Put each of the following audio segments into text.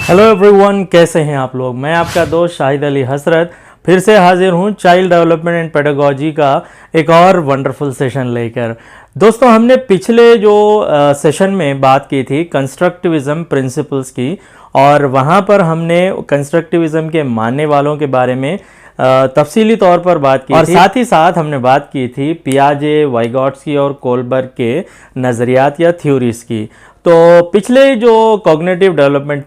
Hello everyone, कैसे हैं आप लोग। मैं आपका दोस्त शाहिद अली हसरत फिर से हाजिर हूं चाइल्ड डेवलपमेंट एंड पेडागोजी का एक और वंडरफुल सेशन लेकर। दोस्तों, हमने पिछले जो सेशन में बात की थी कंस्ट्रक्टिविज़म प्रिंसिपल्स की, और वहां पर हमने कंस्ट्रक्टिविज़म के मानने वालों के बारे में तफसीली तौर पर बात की और साथ ही साथ हमने बात की थी पियाजे, वाइगॉट्स्की और कोलबर्ग के नज़रियात या थ्योरीज की। तो पिछले जो कॉग्निटिव डेवलपमेंट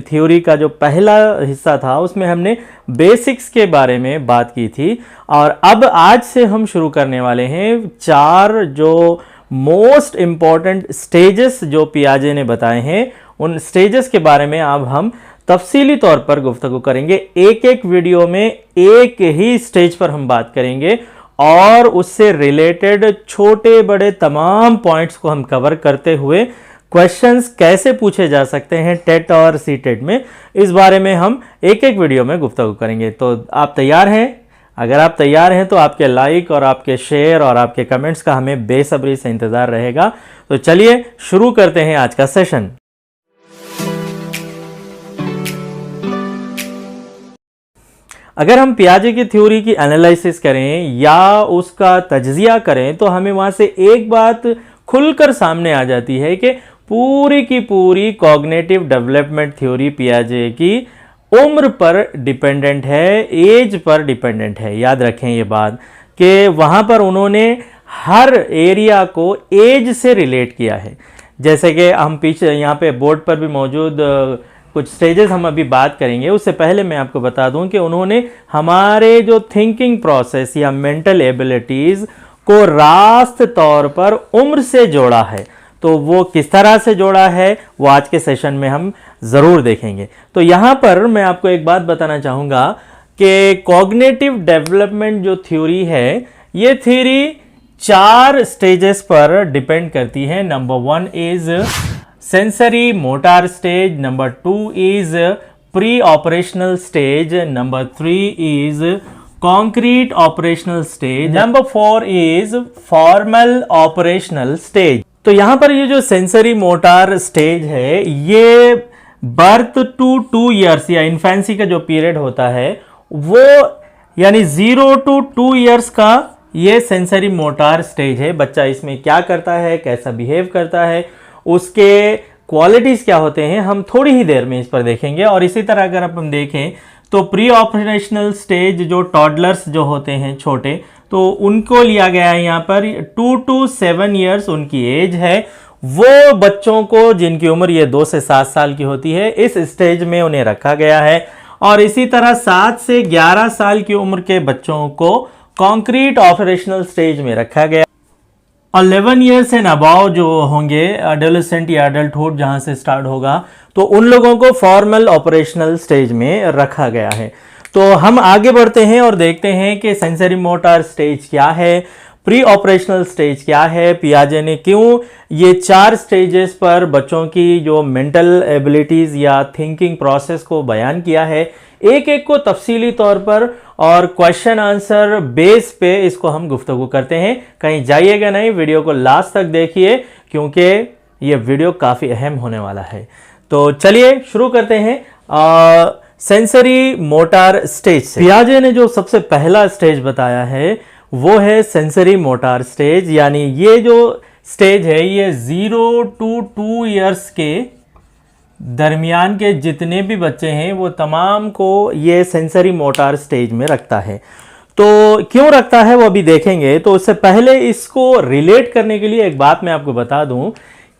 थ्योरी का जो पहला हिस्सा था उसमें हमने बेसिक्स के बारे में बात की थी, और अब आज से हम शुरू करने वाले हैं 4 जो मोस्ट इम्पॉर्टेंट स्टेजेस जो पियाजे ने बताए हैं, उन स्टेजेस के बारे में अब हम तफसीली तौर पर गुफ्तगू करेंगे। एक एक वीडियो में एक ही स्टेज पर हम बात करेंगे और उससे रिलेटेड छोटे बड़े तमाम पॉइंट्स को हम कवर करते हुए क्वेश्चंस कैसे पूछे जा सकते हैं टेट और सीटेट में, इस बारे में हम एक एक वीडियो में गुफ्तगू करेंगे। तो आप तैयार हैं? अगर आप तैयार हैं तो आपके लाइक और आपके शेयर और आपके कमेंट्स का हमें बेसब्री से इंतज़ार रहेगा। तो चलिए शुरू करते हैं आज का सेशन। अगर हम पियाजे की थ्योरी की एनालिसिस करें या उसका तज्जिया करें तो हमें वहाँ से एक बात खुलकर सामने आ जाती है कि पूरी की पूरी कॉग्निटिव डेवलपमेंट थ्योरी पियाजे की उम्र पर डिपेंडेंट है, एज पर डिपेंडेंट है। याद रखें ये बात कि वहाँ पर उन्होंने हर एरिया को एज से रिलेट किया है। जैसे कि हम पीछे यहाँ पे बोर्ड पर भी मौजूद कुछ स्टेजेस हम अभी बात करेंगे, उससे पहले मैं आपको बता दूं कि उन्होंने हमारे जो थिंकिंग प्रोसेस या मेंटल एबिलिटीज़ को रास्त तौर पर उम्र से जोड़ा है। तो वो किस तरह से जोड़ा है वो आज के सेशन में हम ज़रूर देखेंगे। तो यहाँ पर मैं आपको एक बात बताना चाहूँगा कि कॉग्निटिव डेवलपमेंट जो थ्योरी है, ये थ्योरी 4 स्टेजेस पर डिपेंड करती है। Number 1 is sensory motor stage, number 2 is pre operational stage, number 3 is concrete operational stage, number 4 is formal operational stage। तो यहाँ पर ये जो सेंसरी मोटार स्टेज है, ये बर्थ टू 2 ईयर्स या इन्फेंसी का जो पीरियड होता है वो यानी 0 to 2 ईयर्स का ये सेंसरी मोटार स्टेज है। बच्चा इसमें क्या करता है, कैसा बिहेव करता है, उसके क्वालिटीज़ क्या होते हैं, हम थोड़ी ही देर में इस पर देखेंगे। और इसी तरह अगर हम देखें तो प्री ऑपरेशनल स्टेज जो टॉडलर्स जो होते हैं छोटे, तो उनको लिया गया है यहाँ पर 2 to 7 ईयर्स उनकी एज है। वो बच्चों को जिनकी उम्र ये 2 से 7 साल की होती है, इस स्टेज में उन्हें रखा गया है। और इसी तरह 7 से 11 साल की उम्र के बच्चों को कॉन्क्रीट ऑपरेशनल स्टेज में रखा गया। 11 ईयर्स एंड अबाव जो होंगे, एडोलेसेंट या एडल्टहुड जहाँ से स्टार्ट होगा, तो उन लोगों को फॉर्मल ऑपरेशनल स्टेज में रखा गया है। तो हम आगे बढ़ते हैं और देखते हैं कि सेंसरी मोटर स्टेज क्या है, प्री ऑपरेशनल स्टेज क्या है, पियाजे ने क्यों ये 4 स्टेजेस पर बच्चों की जो मेंटल एबिलिटीज़ या थिंकिंग प्रोसेस को बयान किया है। एक एक को तफसीली तौर पर और क्वेश्चन आंसर बेस पे इसको हम गुफ्तगू करते हैं। कहीं जाइएगा नहीं, वीडियो को लास्ट तक देखिए क्योंकि ये वीडियो काफ़ी अहम होने वाला है। तो चलिए शुरू करते हैं सेंसरी मोटार स्टेज से। पियाजे ने जो सबसे पहला स्टेज बताया है वो है सेंसरी मोटार स्टेज, यानी ये जो स्टेज है ये 0 to 2 ईयर्स के दरमियान के जितने भी बच्चे हैं वो तमाम को ये सेंसरी मोटार स्टेज में रखता है। तो क्यों रखता है वो अभी देखेंगे। तो उससे पहले इसको रिलेट करने के लिए एक बात मैं आपको बता दूं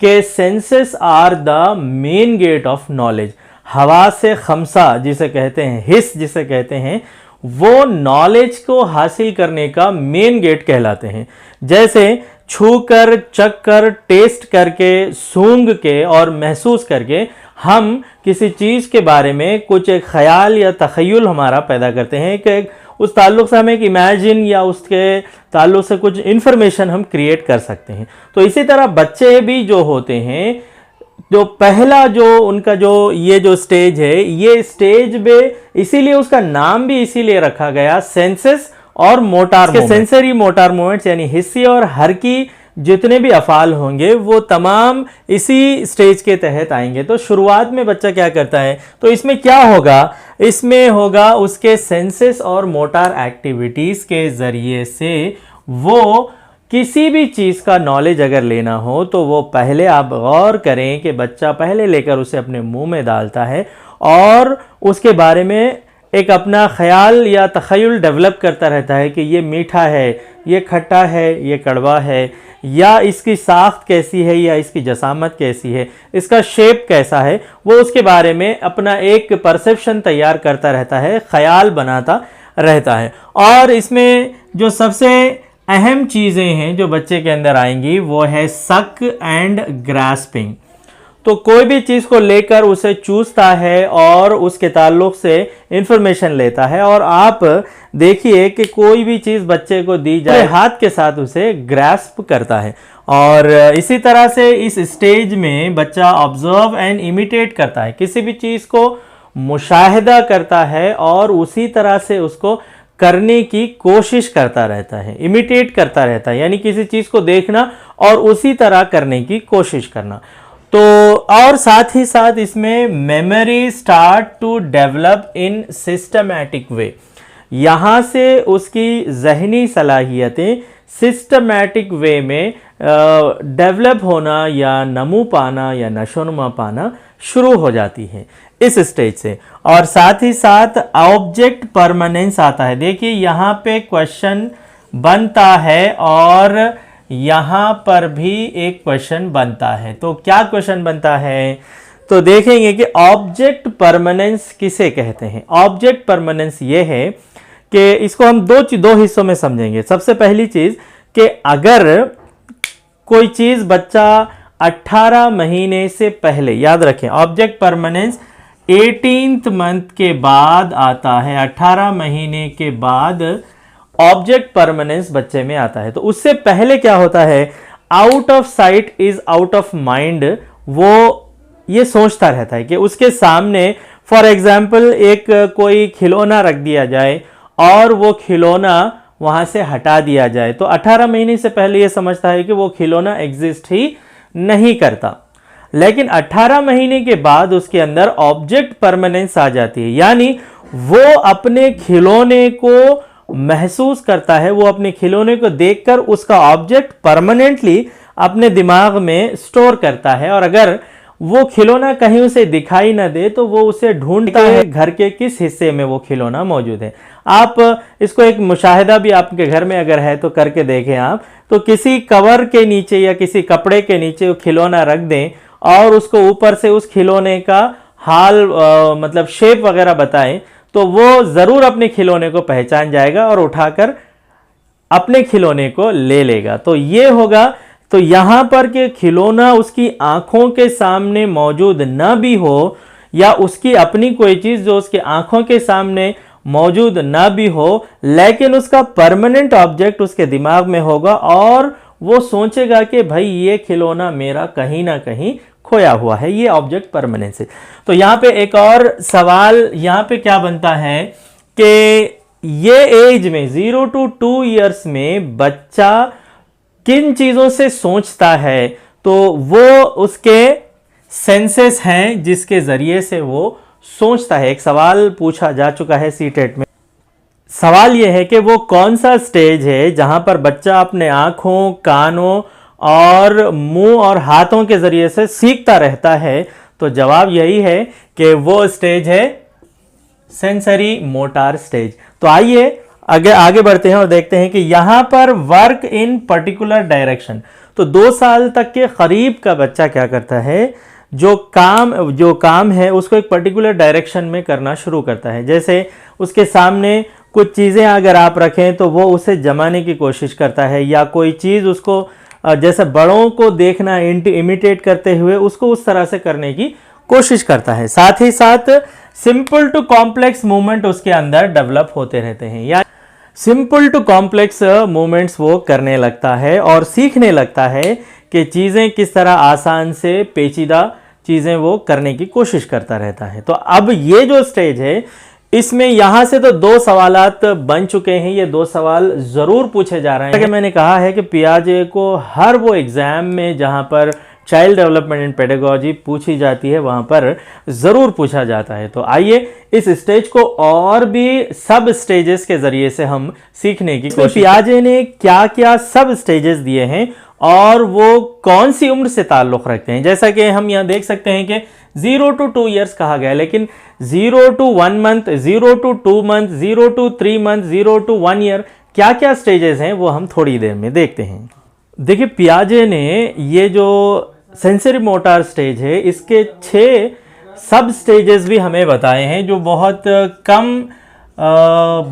कि senses are the main gate of knowledge. हवासे खमसा जिसे कहते हैं, हिस जिसे कहते हैं, वो नॉलेज को हासिल करने का मेन गेट कहलाते हैं। जैसे छूकर, चखकर, टेस्ट करके, सूंघ के और महसूस करके हम किसी चीज़ के बारे में कुछ एक ख्याल या तखय्युल हमारा पैदा करते हैं कि उस ताल्लुक से हम एक इमेजिन या उसके ताल्लुक से कुछ इन्फॉर्मेशन हम क्रिएट कर सकते हैं। तो इसी तरह बच्चे भी जो होते हैं, जो पहला जो उनका जो ये जो स्टेज है, ये स्टेज में इसीलिए उसका नाम भी इसीलिए रखा गया सेंसेस और मोटार के सेंसरी मोटार मूवमेंट्स, यानी हिस्सी और हरकी जितने भी अफ़ाल होंगे वो तमाम इसी स्टेज के तहत आएंगे। तो शुरुआत में बच्चा क्या करता है, तो इसमें क्या होगा, इसमें होगा उसके सेंसेस और मोटर एक्टिविटीज़ के ज़रिए से वो किसी भी चीज़ का नॉलेज अगर लेना हो तो वो पहले आप गौर करें कि बच्चा पहले लेकर उसे अपने मुंह में डालता है और उसके बारे में एक अपना ख्याल या तख़य्युल डेवलप करता रहता है कि ये मीठा है, ये खट्टा है, ये कड़वा है, या इसकी साख्त कैसी है, या इसकी जसामत कैसी है, इसका शेप कैसा है, वो उसके बारे में अपना एक परसेप्शन तैयार करता रहता है, ख्याल बनाता रहता है। और इसमें जो सबसे अहम चीज़ें हैं जो बच्चे के अंदर आएंगी वो है सक एंड ग्रास्पिंग। तो कोई भी चीज़ को लेकर उसे चूसता है और उसके ताल्लुक से इंफॉर्मेशन लेता है। और आप देखिए कि कोई भी चीज़ बच्चे को दी जाए हाथ के साथ उसे ग्रास्प करता है। और इसी तरह से इस स्टेज में बच्चा ऑब्जर्व एंड इमिटेट करता है, किसी भी चीज़ को मुशाहिदा करता है और उसी तरह से उसको करने की कोशिश करता रहता है, इमिटेट करता रहता है, यानी किसी चीज़ को देखना और उसी तरह करने की कोशिश करना। तो और साथ ही साथ इसमें memory start to develop in systematic way, यहाँ से उसकी जहनी सलाहियतें सिस्टमैटिक वे में डेवलप होना या नमू पाना या नशोनुमा पाना शुरू हो जाती है इस स्टेज से। और साथ ही साथ ऑब्जेक्ट परमानेंस आता है। देखिए यहाँ पे क्वेश्चन बनता है और यहाँ पर भी एक क्वेश्चन बनता है। तो क्या क्वेश्चन बनता है, तो देखेंगे कि ऑब्जेक्ट परमानेंस किसे कहते हैं। ऑब्जेक्ट परमानेंस ये है कि इसको हम दो हिस्सों में समझेंगे। सबसे पहली चीज़ कि अगर कोई चीज़ बच्चा 18 महीने से पहले, याद रखें ऑब्जेक्ट परमानेंस 18th मंथ के बाद आता है, 18 महीने के बाद ऑब्जेक्ट परमानेंस बच्चे में आता है। तो उससे पहले क्या होता है, out of site is out of mind, वो ये सोचता रहता है कि उसके सामने फॉर एग्जाम्पल एक कोई खिलौना रख दिया जाए और वो खिलौना वहां से हटा दिया जाए, तो 18 महीने से पहले ये समझता है कि वो खिलौना एग्जिस्ट ही नहीं करता। लेकिन 18 महीने के बाद उसके अंदर ऑब्जेक्ट परमानेंस आ जाती है, यानी वो अपने खिलौने को महसूस करता है, वो अपने खिलौने को देखकर उसका ऑब्जेक्ट परमानेंटली अपने दिमाग में स्टोर करता है। और अगर वो खिलौना कहीं उसे दिखाई ना दे तो वो उसे ढूंढता है घर के किस हिस्से में वो खिलौना मौजूद है। आप इसको एक मुशाहिदा भी आपके घर में अगर है तो करके देखें आप, तो किसी कवर के नीचे या किसी कपड़े के नीचे वो खिलौना रख दें और उसको ऊपर से उस खिलौने का हाल मतलब शेप वगैरह बताएं, तो वो ज़रूर अपने खिलौने को पहचान जाएगा और उठाकर अपने खिलौने को ले लेगा। तो ये होगा, तो यहाँ पर कि खिलौना उसकी आंखों के सामने मौजूद ना भी हो या उसकी अपनी कोई चीज़ जो उसकी आंखों के सामने मौजूद ना भी हो, लेकिन उसका परमानेंट ऑब्जेक्ट उसके दिमाग में होगा और वो सोचेगा कि भाई ये खिलौना मेरा कहीं ना कहीं खोया हुआ है, ये ऑब्जेक्ट परमानेंस है। तो यहाँ पे एक और सवाल यहाँ पे क्या बनता है कि ये एज में 0 to 2 years में बच्चा किन चीज़ों से सोचता है, तो वो उसके सेंसेस हैं जिसके ज़रिए से वो सोचता है। एक सवाल पूछा जा चुका है सीटेट में, सवाल यह है कि वो कौन सा स्टेज है जहां पर बच्चा अपने आँखों, कानों और मुंह और हाथों के ज़रिए से सीखता रहता है। तो जवाब यही है कि वो स्टेज है सेंसरी मोटर स्टेज। तो आइए आगे बढ़ते हैं और देखते हैं कि यहाँ पर वर्क इन पर्टिकुलर डायरेक्शन। तो 2 साल तक के करीब का बच्चा क्या करता है, जो काम है उसको एक पर्टिकुलर डायरेक्शन में करना शुरू करता है। जैसे उसके सामने कुछ चीज़ें अगर आप रखें तो वो उसे जमाने की कोशिश करता है, या कोई चीज़ उसको जैसे बड़ों को देखना इमिटेट करते हुए उसको उस तरह से करने की कोशिश करता है। साथ ही साथ सिंपल टू कॉम्प्लेक्स मूवमेंट उसके अंदर डेवलप होते रहते हैं, या सिंपल टू कॉम्प्लेक्स मूवमेंट्स वो करने लगता है और सीखने लगता है कि चीज़ें किस तरह आसान से पेचीदा चीज़ें वो करने की कोशिश करता रहता है। तो अब ये जो स्टेज है इसमें यहां से तो दो सवालात बन चुके हैं, ये दो सवाल जरूर पूछे जा रहे हैं। मैंने कहा है कि पियाजे को हर वो एग्जाम में जहां पर चाइल्ड डेवलपमेंट एंड पेडागोजी पूछी जाती है वहां पर जरूर पूछा जाता है। तो आइए इस स्टेज को और भी सब स्टेजेस के जरिए से हम सीखने की कोशिश। पियाजे ने क्या क्या सब स्टेजेस दिए हैं और वो कौन सी उम्र से ताल्लुक रखते हैं। जैसा कि हम यहाँ देख सकते हैं कि 0 to 2 years कहा गया है, लेकिन 0 to 1 month, 0 to 2 month, 0 to 3 month, 0 to 1 year, क्या क्या स्टेजेस हैं वो हम थोड़ी देर में देखते हैं। देखिए पियाजे ने ये जो सेंसरी मोटर स्टेज है इसके 6 सब स्टेजेस भी हमें बताए हैं जो बहुत कम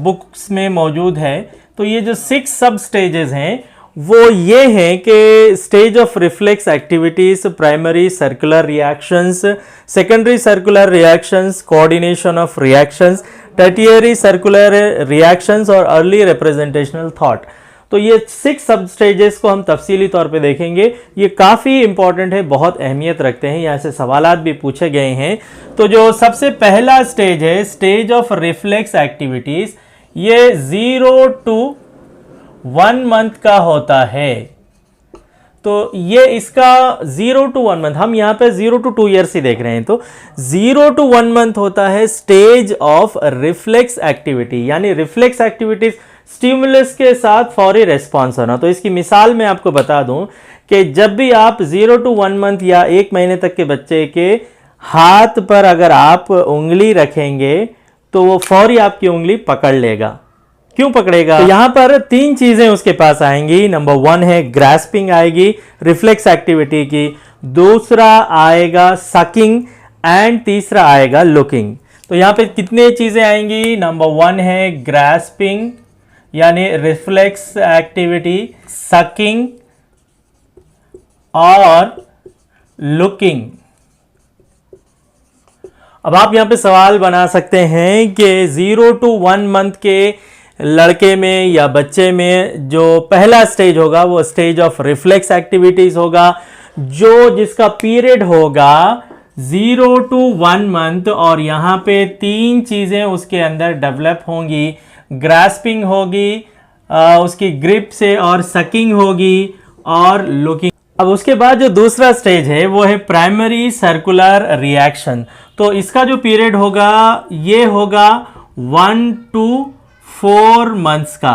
बुक्स में मौजूद है। तो ये जो 6 सब स्टेजेस हैं वो ये हैं कि stage of reflex activities, primary circular reactions, secondary circular reactions, coordination of reactions, tertiary circular reactions और अर्ली रिप्रेजेंटेशनल थॉट। तो ये 6 सब स्टेजेस को हम तफसीली तौर पे देखेंगे। ये काफ़ी इंपॉर्टेंट है, बहुत अहमियत रखते हैं, यहाँ से सवालात भी पूछे गए हैं। तो जो सबसे पहला स्टेज है स्टेज ऑफ रिफ्लेक्स एक्टिविटीज, ये 0 to 1 month का होता है। तो ये इसका 0 to 1 month, हम यहाँ पे 0 to 2 years ही देख रहे हैं। तो 0 to 1 month होता है स्टेज ऑफ रिफ्लेक्स एक्टिविटी, यानी रिफ्लेक्स एक्टिविटीज स्टिमुलस के साथ फौरी रेस्पॉन्स होना। तो इसकी मिसाल मैं आपको बता दूं कि जब भी आप 0 to 1 month या 1 महीने तक के बच्चे के हाथ पर अगर आप उंगली रखेंगे तो वो फौरी आपकी उंगली पकड़ लेगा। क्यों पकड़ेगा? तो यहां पर 3 चीजें उसके पास आएंगी। नंबर 1 है ग्रास्पिंग आएगी रिफ्लेक्स एक्टिविटी की, दूसरा आएगा सकिंग एंड तीसरा आएगा लुकिंग। तो यहां पे कितने चीजें आएंगी? नंबर 1 है ग्रास्पिंग यानी रिफ्लेक्स एक्टिविटी, सकिंग और लुकिंग। अब आप यहां पे सवाल बना सकते हैं कि 0 to 1 month के लड़के में या बच्चे में जो पहला स्टेज होगा वो स्टेज ऑफ रिफ्लेक्स एक्टिविटीज होगा, जो जिसका पीरियड होगा 0 to 1 month, और यहाँ पे 3 चीजें उसके अंदर डेवलप होंगी। ग्रास्पिंग होगी उसकी ग्रिप से, और सकिंग होगी और लुकिंग। अब उसके बाद जो दूसरा स्टेज है वो है प्राइमरी सर्कुलर रिएक्शन। तो इसका जो पीरियड होगा ये होगा 1 to 4 months का।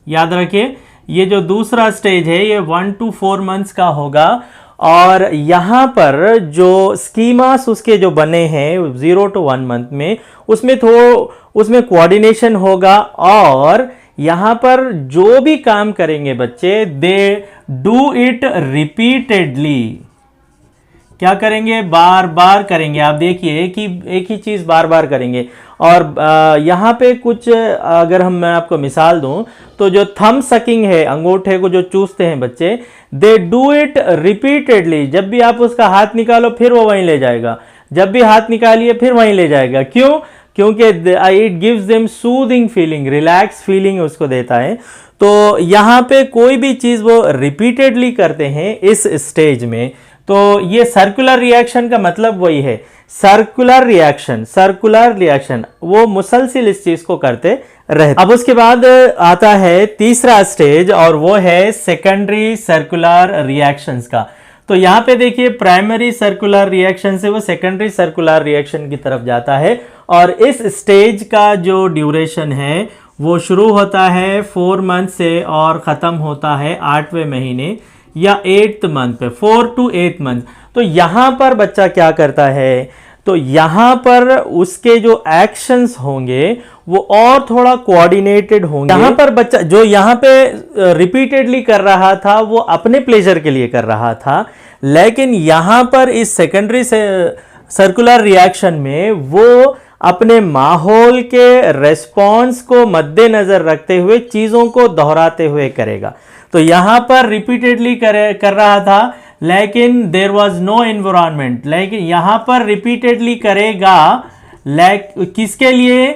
याद रखिए ये जो दूसरा स्टेज है ये 1 to 4 months का होगा। और यहाँ पर जो स्कीमास उसके जो बने हैं 0 to 1 month में, उसमें कोऑर्डिनेशन होगा, और यहाँ पर जो भी काम करेंगे बच्चे दे डू इट रिपीटेडली। क्या करेंगे? बार बार करेंगे। आप देखिए एक ही चीज बार बार करेंगे। और यहाँ पे कुछ अगर मैं आपको मिसाल दूं तो जो थंब सकिंग है, अंगूठे को जो चूसते हैं बच्चे, दे डू इट रिपीटेडली। जब भी आप उसका हाथ निकालो फिर वो वहीं ले जाएगा, जब भी हाथ निकालिए फिर वहीं ले जाएगा। क्यों? क्योंकि it gives them soothing feeling, relax feeling उसको देता है। तो यहाँ पे कोई भी चीज वो रिपीटेडली करते हैं इस स्टेज में। तो ये सर्कुलर रिएक्शन का मतलब वही है, सर्कुलर रिएक्शन वो मुसलसिल इस चीज को करते रहते। अब उसके बाद आता है तीसरा स्टेज और वो है सेकेंडरी सर्कुलर रिएक्शंस का। तो यहाँ पे देखिए प्राइमरी सर्कुलर रिएक्शन से वो सेकेंडरी सर्कुलर रिएक्शन की तरफ जाता है, और इस स्टेज का जो ड्यूरेशन है वो शुरू होता है 4 मंथ से और ख़त्म होता है 8वें महीने या 8th मंथ पे, 4 to 8 मंथ। तो यहाँ पर बच्चा क्या करता है? तो यहाँ पर उसके जो एक्शंस होंगे वो और थोड़ा कोऑर्डिनेटेड होंगे। यहाँ पर बच्चा जो यहाँ पे रिपीटेडली कर रहा था वो अपने प्लेजर के लिए कर रहा था, लेकिन यहाँ पर इस सेकेंडरी से सर्कुलर रिएक्शन में वो अपने माहौल के रेस्पॉन्स को मद्देनजर रखते हुए चीज़ों को दोहराते हुए करेगा। तो यहाँ पर रिपीटेडली कर रहा था, लेकिन देयर वाज नो एनवायरनमेंट, लेकिन यहाँ पर रिपीटेडली करेगा किसके लिए?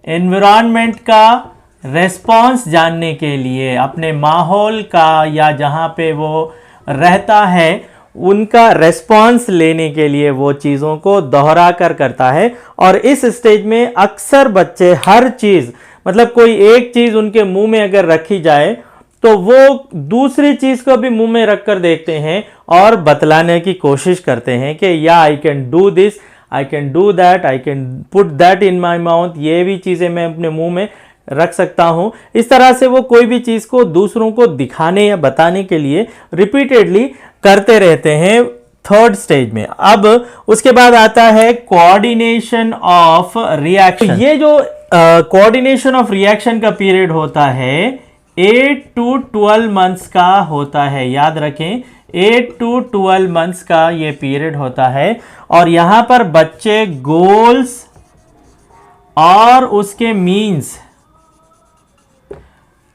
एनवायरनमेंट का रेस्पॉन्स जानने के लिए, अपने माहौल का या जहाँ पे वो रहता है उनका रेस्पॉन्स लेने के लिए वो चीज़ों को दोहरा कर करता है। और इस स्टेज में अक्सर बच्चे हर चीज़, मतलब कोई एक चीज़ उनके मुंह में अगर रखी जाए तो वो दूसरी चीज़ को भी मुंह में रख कर देखते हैं और बतलाने की कोशिश करते हैं कि या I can do this, I can do that, I can put that in my mouth, ये भी चीज़ें मैं अपने मुंह में रख सकता हूं। इस तरह से वो कोई भी चीज़ को दूसरों को दिखाने या बताने के लिए रिपीटेडली करते रहते हैं थर्ड स्टेज में। अब उसके बाद आता है कोऑर्डिनेशन ऑफ रिएक्शन। ये जो कोऑर्डिनेशन ऑफ रिएक्शन का पीरियड होता है 8 to 12 मंथ्स का होता है। याद रखें 8 to 12 मंथ्स का ये पीरियड होता है। और यहां पर बच्चे गोल्स और उसके मीन्स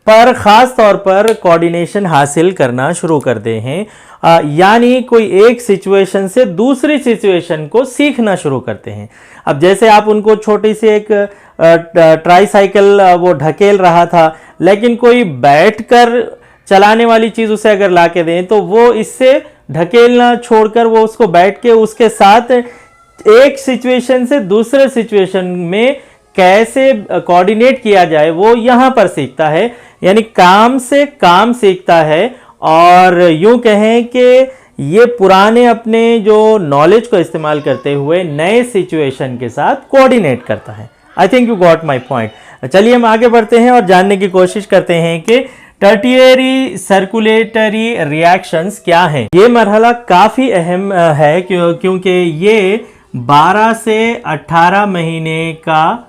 पर खास तौर पर कोऑर्डिनेशन हासिल करना शुरू करते हैं। यानी कोई एक सिचुएशन से दूसरी सिचुएशन को सीखना शुरू करते हैं। अब जैसे आप उनको छोटी सी एक ट्राईसाइकिल वो ढकेल रहा था, लेकिन कोई बैठकर चलाने वाली चीज़ उसे अगर ला के दें तो वो इससे ढकेलना छोड़कर वो उसको बैठ के उसके साथ एक सिचुएशन से दूसरे सिचुएशन में कैसे कोऑर्डिनेट किया जाए वो यहाँ पर सीखता है। यानी काम से काम सीखता है और यूं कहें कि ये पुराने अपने जो नॉलेज को इस्तेमाल करते हुए नए सिचुएशन के साथ कोऑर्डिनेट करता है। I think you got my point. चलिए हम आगे बढ़ते हैं और जानने की कोशिश करते हैं कि टर्टियरी सर्कुलेटरी रिएक्शंस क्या हैं। ये मरहला काफ़ी अहम है क्योंकि ये 12 से 18 महीने का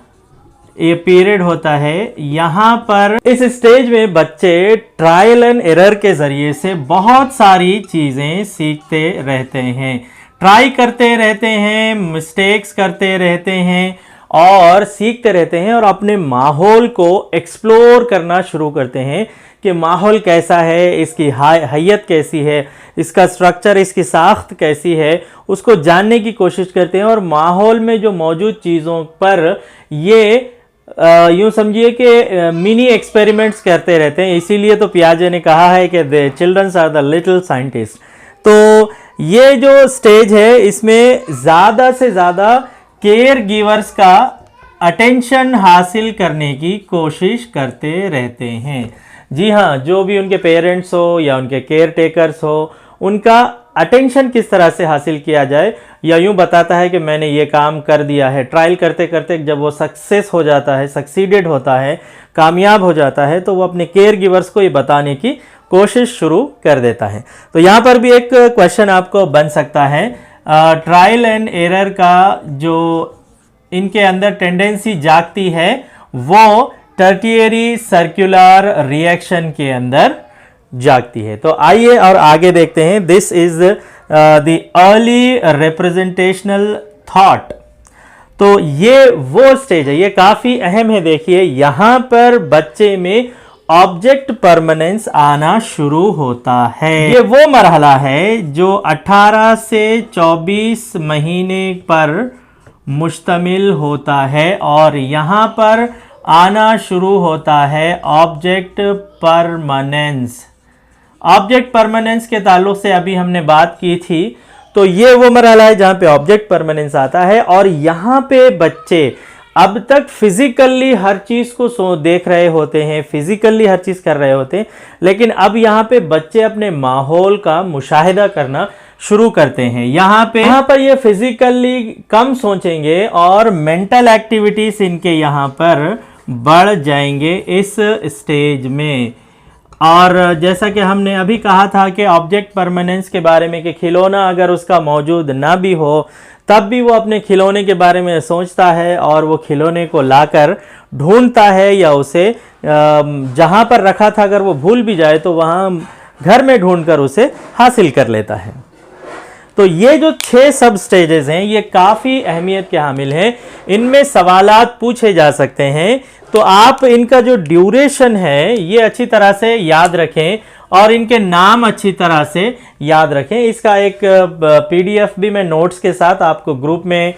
ये पीरियड होता है। यहाँ पर इस स्टेज में बच्चे ट्रायल एंड एरर के जरिए से बहुत सारी चीज़ें सीखते रहते हैं, ट्राई करते रहते हैं, मिस्टेक्स करते रहते हैं और सीखते रहते हैं और अपने माहौल को एक्सप्लोर करना शुरू करते हैं कि माहौल कैसा है, इसकी हैयत कैसी है, इसका स्ट्रक्चर, इसकी साख्त कैसी है, उसको जानने की कोशिश करते हैं। और माहौल में जो मौजूद चीज़ों पर ये यूं समझिए कि मिनी एक्सपेरिमेंट्स करते रहते हैं। इसीलिए तो पियाजे ने कहा है कि the childrens are the little scientist. तो ये जो स्टेज है इसमें ज़्यादा से ज़्यादा केयर गिवर्स का अटेंशन हासिल करने की कोशिश करते रहते हैं। जी हाँ, जो भी उनके पेरेंट्स हो या उनके केयर टेकर्स हो, उनका अटेंशन किस तरह से हासिल किया जाए, या यूं बताता है कि मैंने ये काम कर दिया है। ट्रायल करते करते जब वो सक्सेस हो जाता है, सक्सीडेड होता है, कामयाब हो जाता है, तो वो अपने केयर गिवर्स को ये बताने की कोशिश शुरू कर देता है। तो यहाँ पर भी एक क्वेश्चन आपको बन सकता है, ट्रायल एंड एरर का जो इनके अंदर टेंडेंसी जागती है वो टर्टियरी सर्कुलर रिएक्शन के अंदर जागती है। तो आइए और आगे देखते हैं। This is the early representational thought. तो ये वो स्टेज है, ये काफी अहम है। देखिए यहां पर बच्चे में ऑब्जेक्ट परमानेंस आना शुरू होता है। ये वो मरहला है जो 18 से 24 महीने पर मुश्तमिल होता है और यहां पर आना शुरू होता है ऑब्जेक्ट परमानेंस। ऑब्जेक्ट परमानेंस के ताल्लुक से अभी हमने बात की थी। तो ये वो मरहला है जहां पे ऑब्जेक्ट परमानेंस आता है और यहां पे बच्चे अब तक फिजिकली हर चीज को देख रहे होते हैं, फिजिकली हर चीज कर रहे होते हैं, लेकिन अब यहाँ पे बच्चे अपने माहौल का मुशाहिदा करना शुरू करते हैं। यहाँ पर ये फिजिकली कम सोचेंगे और मेंटल एक्टिविटीज इनके यहाँ पर बढ़ जाएंगे इस स्टेज में। और जैसा कि हमने अभी कहा था कि ऑब्जेक्ट परमानेंस के बारे में कि खिलौना अगर उसका मौजूद ना भी हो तब भी वो अपने खिलौने के बारे में सोचता है और वो खिलौने को लाकर ढूंढता है, या उसे जहाँ पर रखा था अगर वो भूल भी जाए तो वहाँ घर में ढूंढकर उसे हासिल कर लेता है। तो ये जो 6 सब स्टेजेस हैं ये काफ़ी अहमियत के हामिल हैं। इनमें सवालात पूछे जा सकते हैं, तो आप इनका जो ड्यूरेशन है ये अच्छी तरह से याद रखें और इनके नाम अच्छी तरह से याद रखें। इसका एक PDF भी मैं नोट्स के साथ आपको ग्रुप में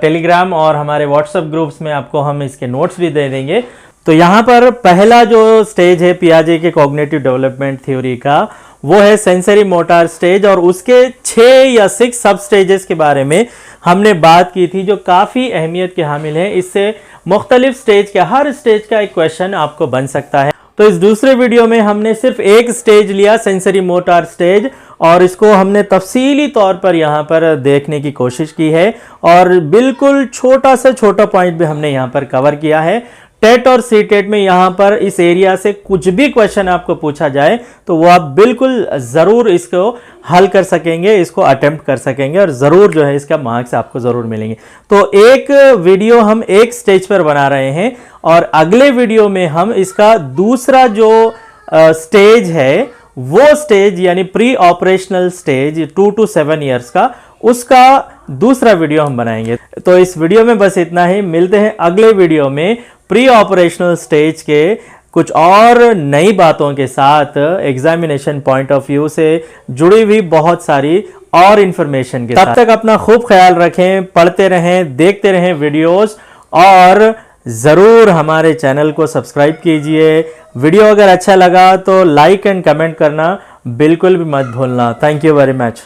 टेलीग्राम और हमारे व्हाट्सएप ग्रुप्स में आपको हम इसके नोट्स भी दे देंगे। तो यहाँ पर पहला जो स्टेज है पियाजे के कॉग्निटिव डेवलपमेंट थ्योरी का वो है सेंसरी मोटर स्टेज, और उसके 6 या 6 सब स्टेजेस के बारे में हमने बात की थी जो काफ़ी अहमियत के हामिल हैं। इससे मुख्तलिफ स्टेज के हर स्टेज का एक क्वेश्चन आपको बन सकता है। तो इस दूसरे वीडियो में हमने सिर्फ एक स्टेज लिया, सेंसरी मोटर स्टेज, और इसको हमने तफसीली तौर पर यहाँ पर देखने की कोशिश की है और बिल्कुल छोटा से छोटा पॉइंट भी हमने यहाँ पर कवर किया है। टेट और सी टेट में यहाँ पर इस एरिया से कुछ भी क्वेश्चन आपको पूछा जाए तो वो आप बिल्कुल ज़रूर इसको हल कर सकेंगे, इसको अटेम्प्ट कर सकेंगे और ज़रूर जो है इसका मार्क्स आपको ज़रूर मिलेंगे। तो एक वीडियो हम एक स्टेज पर बना रहे हैं और अगले वीडियो में हम इसका दूसरा जो स्टेज है वो स्टेज यानी pre operational stage 2 to 7 years का, उसका दूसरा वीडियो हम बनाएंगे। तो इस वीडियो में बस इतना ही, मिलते हैं अगले वीडियो में प्री ऑपरेशनल स्टेज के कुछ और नई बातों के साथ, एग्जामिनेशन पॉइंट ऑफ व्यू से जुड़ी हुई बहुत सारी और इंफॉर्मेशन के साथ। तब तक अपना खूब ख्याल रखें, पढ़ते रहें, देखते रहें वीडियोस और ज़रूर हमारे चैनल को सब्सक्राइब कीजिए। वीडियो अगर अच्छा लगा तो लाइक एंड कमेंट करना बिल्कुल भी मत भूलना। Thank you very much.